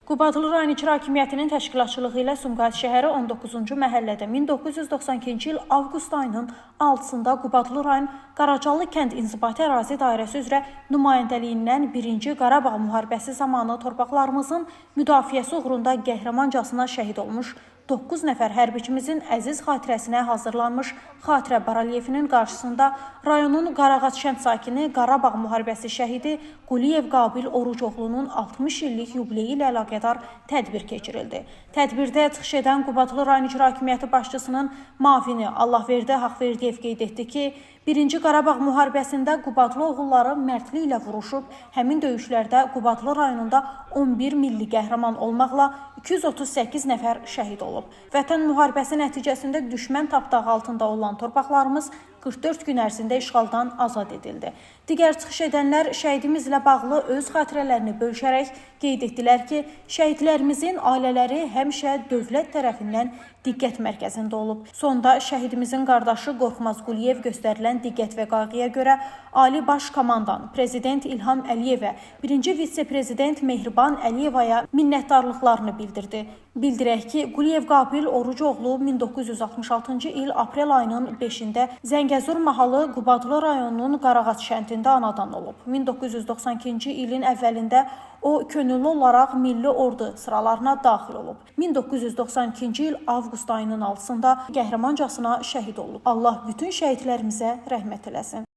Qubadlı rayon icra hakimiyyətinin təşkilatçılığı ilə Sumqayıt şəhəri 19-cu məhəllədə 1992-ci il avqust ayının 6-sında Qubadlı rayon Qaracalı kənd inzibati ərazi dairəsi üzrə nümayəndəliyindən 1-ci Qarabağ müharibəsi zamanı torpaqlarımızın müdafiəsi uğrunda qəhrəmancasına şəhid olmuş 9 nəfər hərbiçimizin əziz xatirəsinə hazırlanmış xatirə barelyefinin qarşısında rayonun Qarağac kənd sakini Qarabağ müharibəsi şəhidi Quliyev Qabil Orucoğlunun 60 illik yubileyi ilə əlaqədar tədbir keçirildi. Tədbirdə çıxış edən Qubadlı rayon icra hakimiyyəti başçısının müavini Allahverdi Haqverdiyev qeyd etdi ki, 1-ci Qarabağ müharibəsində Qubadlı oğulları mərdliklə vuruşub, həmin döyüşlərdə Qubadlı rayonunda 11 milli qəhrəman olmaqla 238 nəfər şəhid olub. Vətən müharibəsi nəticəsində düşmən tapdağı altında olan torpaqlarımız 44 gün ərzində işğaldan azad edildi. Digər çıxış edənlər şəhidimizlə bağlı öz xatirələrini bölüşərək qeyd etdilər ki, şəhidlərimizin ailələri həmişə dövlət tərəfindən diqqət mərkəzində olub. Sonda şəhidimizin qardaşı Qorxmaz Quliyev göstərilən diqqət və qayğıya görə Ali Baş Komandan Prezident İlham Əliyevə, 1-ci vitse-prezident Mehriban Əliyevaya minnətdarlıqlarını bildirdi. Bildirək ki, Quliyev Qabil Orucoğlu 1966-cı il aprel ayının 5-də Zəngəzur mahalı Qubadlı rayonunun Qarağac kəndində anadan olub. 1992-ci ilin əvvəlində o könüllü olaraq Milli Ordu sıralarına daxil olub. 1992-ci il avqust ayının 6-sında qəhrəmancasına şəhid olub. Allah bütün şəhidlərimizə rəhmət eləsin.